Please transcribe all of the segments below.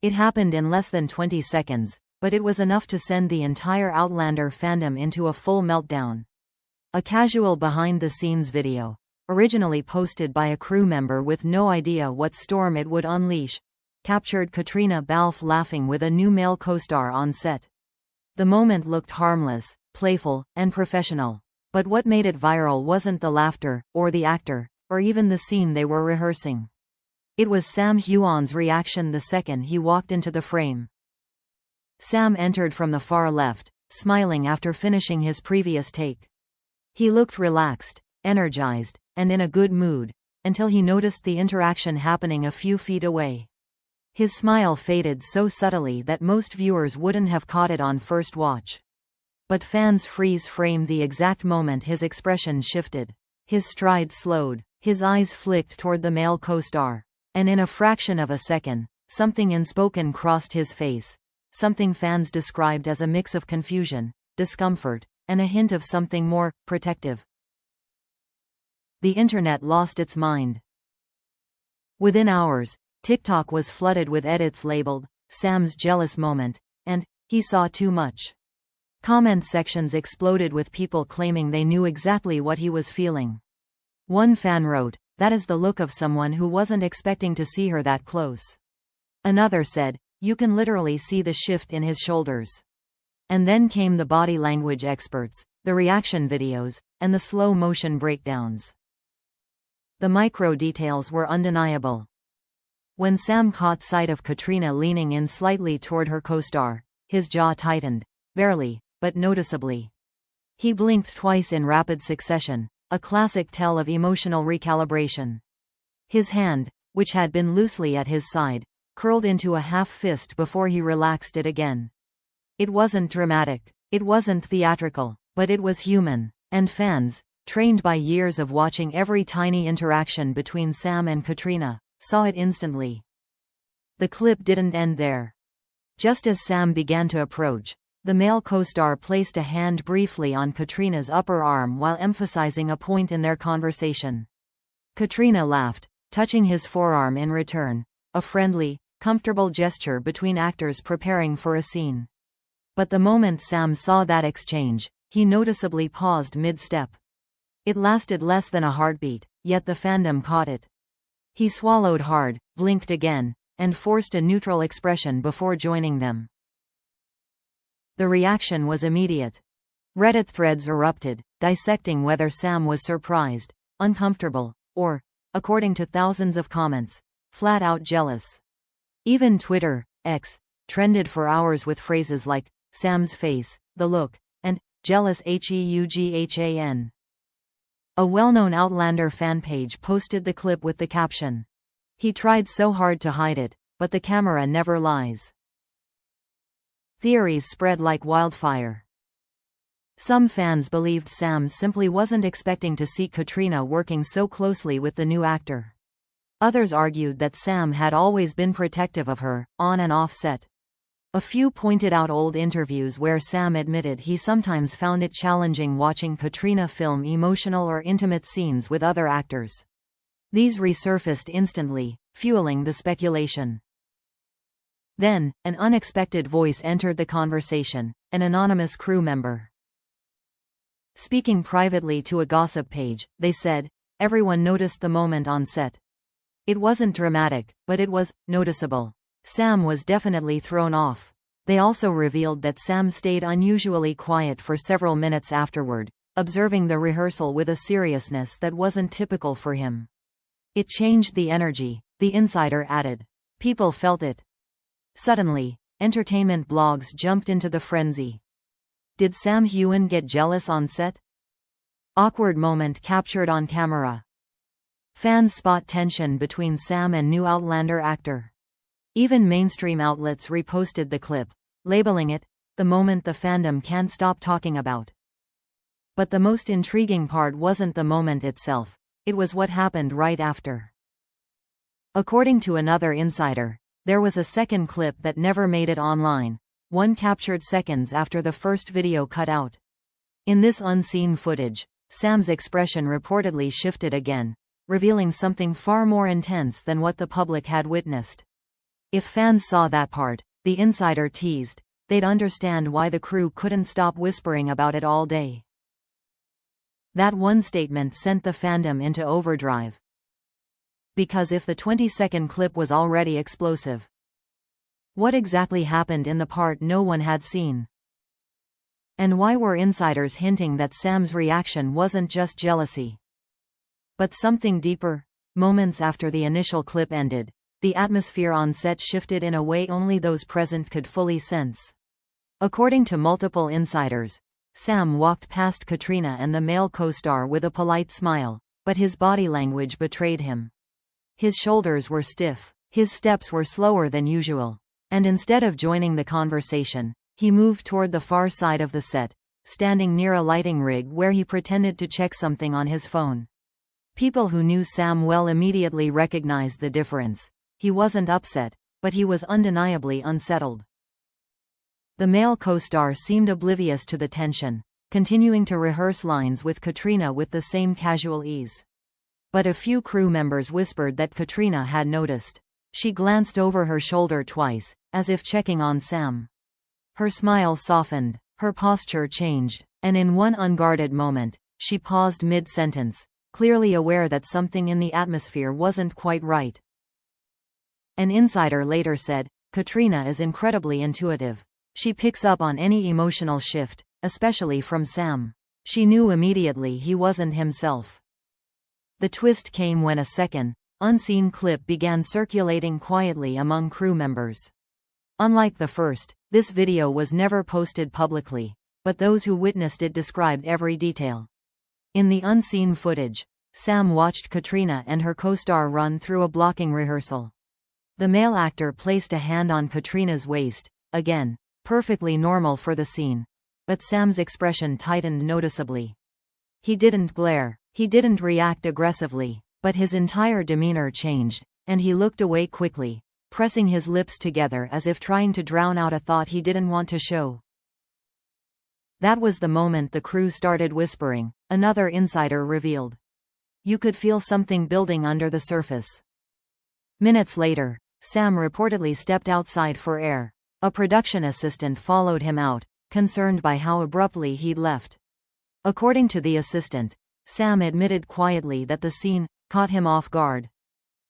It happened in less than 20 seconds, but it was enough to send the entire Outlander fandom into a full meltdown. A casual behind-the-scenes video, originally posted by a crew member with no idea what storm it would unleash, captured Caitriona Balfe laughing with a new male co-star on set. The moment looked harmless, playful, and professional. But what made it viral wasn't the laughter, or the actor, or even the scene they were rehearsing. It was Heughan's reaction the second he walked into the frame. Sam entered from the far left, smiling after finishing his previous take. He looked relaxed, energized, and in a good mood, until he noticed the interaction happening a few feet away. His smile faded so subtly that most viewers wouldn't have caught it on first watch. But fans freeze-framed the exact moment his expression shifted. His stride slowed, his eyes flicked toward the male co-star, and in a fraction of a second, something unspoken crossed his face, something fans described as a mix of confusion, discomfort, and a hint of something more protective. The internet lost its mind. Within hours, TikTok was flooded with edits labeled, "Sam's jealous moment," and "he saw too much." Comment sections exploded with people claiming they knew exactly what he was feeling. One fan wrote, "That is the look of someone who wasn't expecting to see her that close." Another said, "You can literally see the shift in his shoulders." And then came the body language experts, the reaction videos, and the slow-motion breakdowns. The micro details were undeniable. When Sam caught sight of Caitriona leaning in slightly toward her co-star, his jaw tightened, barely, but noticeably. He blinked twice in rapid succession, a classic tell of emotional recalibration. His hand, which had been loosely at his side, curled into a half fist before he relaxed it again. It wasn't dramatic, it wasn't theatrical, but it was human, and fans, trained by years of watching every tiny interaction between Sam and Caitriona, saw it instantly. The clip didn't end there. Just as Sam began to approach, the male co-star placed a hand briefly on Caitriona's upper arm while emphasizing a point in their conversation. Caitriona laughed, touching his forearm in return, a friendly, comfortable gesture between actors preparing for a scene. But the moment Sam saw that exchange, he noticeably paused mid-step. It lasted less than a heartbeat, yet the fandom caught it. He swallowed hard, blinked again, and forced a neutral expression before joining them. The reaction was immediate. Reddit threads erupted, dissecting whether Sam was surprised, uncomfortable, or, according to thousands of comments, flat out jealous. Even Twitter, X, trended for hours with phrases like, "Sam's face," "the look," and "jealous Heughan." A well-known Outlander fan page posted the clip with the caption, "He tried so hard to hide it, but the camera never lies." Theories spread like wildfire. Some fans believed Sam simply wasn't expecting to see Caitriona working so closely with the new actor. Others argued that Sam had always been protective of her, on and off set. A few pointed out old interviews where Sam admitted he sometimes found it challenging watching Caitriona film emotional or intimate scenes with other actors. These resurfaced instantly, fueling the speculation. Then, an unexpected voice entered the conversation, an anonymous crew member. Speaking privately to a gossip page, they said, "Everyone noticed the moment on set. It wasn't dramatic, but it was noticeable. Sam was definitely thrown off." They also revealed that Sam stayed unusually quiet for several minutes afterward, observing the rehearsal with a seriousness that wasn't typical for him. "It changed the energy," the insider added. "People felt it." Suddenly, entertainment blogs jumped into the frenzy. Did Sam Heughan get jealous on set? Awkward moment captured on camera. Fans spot tension between Sam and new Outlander actor. Even mainstream outlets reposted the clip, labeling it, "the moment the fandom can't stop talking about." But the most intriguing part wasn't the moment itself, it was what happened right after. According to another insider, there was a second clip that never made it online, one captured seconds after the first video cut out. In this unseen footage, Sam's expression reportedly shifted again, revealing something far more intense than what the public had witnessed. If fans saw that part, the insider teased, they'd understand why the crew couldn't stop whispering about it all day. That one statement sent the fandom into overdrive. Because if the 20-second clip was already explosive, what exactly happened in the part no one had seen? And why were insiders hinting that Sam's reaction wasn't just jealousy, but something deeper? Moments after the initial clip ended, the atmosphere on set shifted in a way only those present could fully sense. According to multiple insiders, Sam walked past Caitriona and the male co-star with a polite smile, but his body language betrayed him. His shoulders were stiff, his steps were slower than usual, and instead of joining the conversation, he moved toward the far side of the set, standing near a lighting rig where he pretended to check something on his phone. People who knew Sam well immediately recognized the difference. He wasn't upset, but he was undeniably unsettled. The male co-star seemed oblivious to the tension, continuing to rehearse lines with Caitriona with the same casual ease. But a few crew members whispered that Caitriona had noticed. She glanced over her shoulder twice, as if checking on Sam. Her smile softened, her posture changed, and in one unguarded moment, she paused mid-sentence, clearly aware that something in the atmosphere wasn't quite right. An insider later said, Caitriona is incredibly intuitive. She picks up on any emotional shift, especially from Sam. She knew immediately he wasn't himself. The twist came when a second, unseen clip began circulating quietly among crew members. Unlike the first, this video was never posted publicly, but those who witnessed it described every detail. In the unseen footage, Sam watched Caitriona and her co-star run through a blocking rehearsal. The male actor placed a hand on Caitriona's waist, again, perfectly normal for the scene, but Sam's expression tightened noticeably. He didn't glare, he didn't react aggressively, but his entire demeanor changed, and he looked away quickly, pressing his lips together as if trying to drown out a thought he didn't want to show. That was the moment the crew started whispering, another insider revealed. You could feel something building under the surface. Minutes later, Sam reportedly stepped outside for air. A production assistant followed him out, concerned by how abruptly he'd left. According to the assistant, Sam admitted quietly that the scene caught him off guard.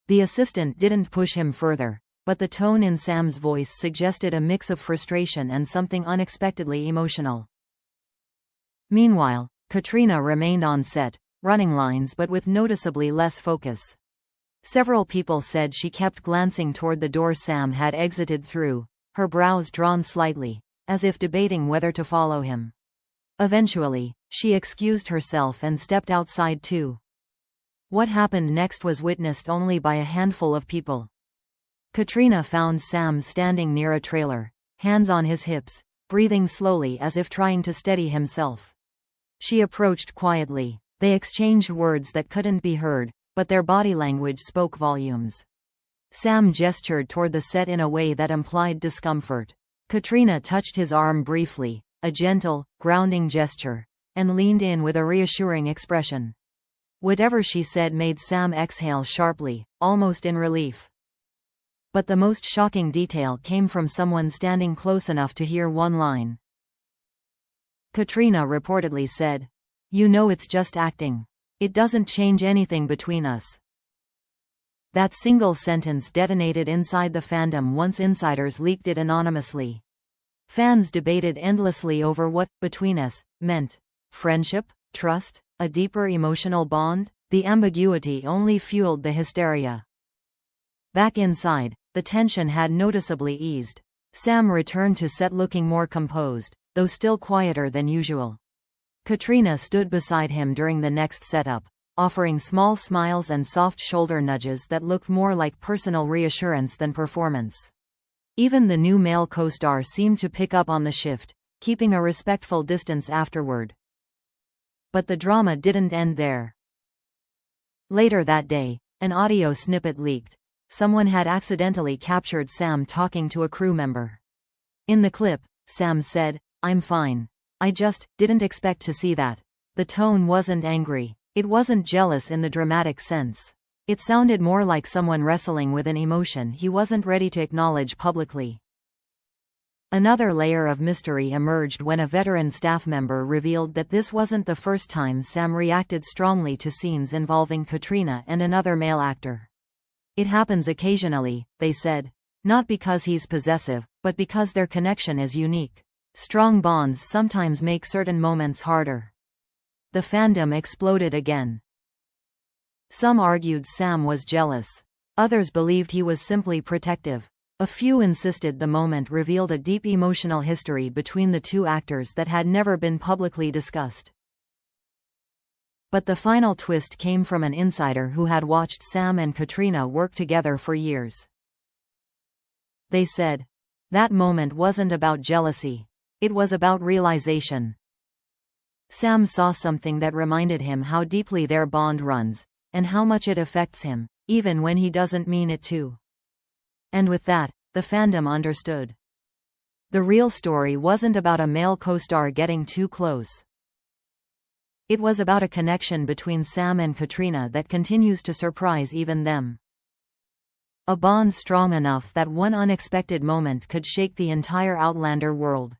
The assistant didn't push him further, but the tone in Sam's voice suggested a mix of frustration and something unexpectedly emotional. Meanwhile, Caitriona remained on set, running lines but with noticeably less focus. Several people said she kept glancing toward the door Sam had exited through, her brows drawn slightly, as if debating whether to follow him. Eventually, she excused herself and stepped outside too. What happened next was witnessed only by a handful of people. Caitriona found Sam standing near a trailer, hands on his hips, breathing slowly as if trying to steady himself. She approached quietly. They exchanged words that couldn't be heard, but their body language spoke volumes. Sam gestured toward the set in a way that implied discomfort. Caitriona touched his arm briefly, a gentle, grounding gesture, and leaned in with a reassuring expression. Whatever she said made Sam exhale sharply, almost in relief. But the most shocking detail came from someone standing close enough to hear one line. Caitriona reportedly said, "You know it's just acting. It doesn't change anything between us." That single sentence detonated inside the fandom once insiders leaked it anonymously. Fans debated endlessly over what "between us" meant. Friendship? Trust? A deeper emotional bond? The ambiguity only fueled the hysteria. Back inside, the tension had noticeably eased. Sam returned to set looking more composed, though still quieter than usual. Caitriona stood beside him during the next setup, offering small smiles and soft shoulder nudges that looked more like personal reassurance than performance. Even the new male co-star seemed to pick up on the shift, keeping a respectful distance afterward. But the drama didn't end there. Later that day, an audio snippet leaked. Someone had accidentally captured Sam talking to a crew member. In the clip, Sam said, "I'm fine. I just didn't expect to see that." The tone wasn't angry. It wasn't jealous in the dramatic sense. It sounded more like someone wrestling with an emotion he wasn't ready to acknowledge publicly. Another layer of mystery emerged when a veteran staff member revealed that this wasn't the first time Sam reacted strongly to scenes involving Caitriona and another male actor. It happens occasionally, they said. Not because he's possessive, but because their connection is unique. Strong bonds sometimes make certain moments harder. The fandom exploded again. Some argued Sam was jealous. Others believed he was simply protective. A few insisted the moment revealed a deep emotional history between the two actors that had never been publicly discussed. But the final twist came from an insider who had watched Sam and Caitriona work together for years. They said, "That moment wasn't about jealousy. It was about realization." Sam saw something that reminded him how deeply their bond runs, and how much it affects him, even when he doesn't mean it to. And with that, the fandom understood. The real story wasn't about a male co-star getting too close. It was about a connection between Sam and Caitriona that continues to surprise even them. A bond strong enough that one unexpected moment could shake the entire Outlander world.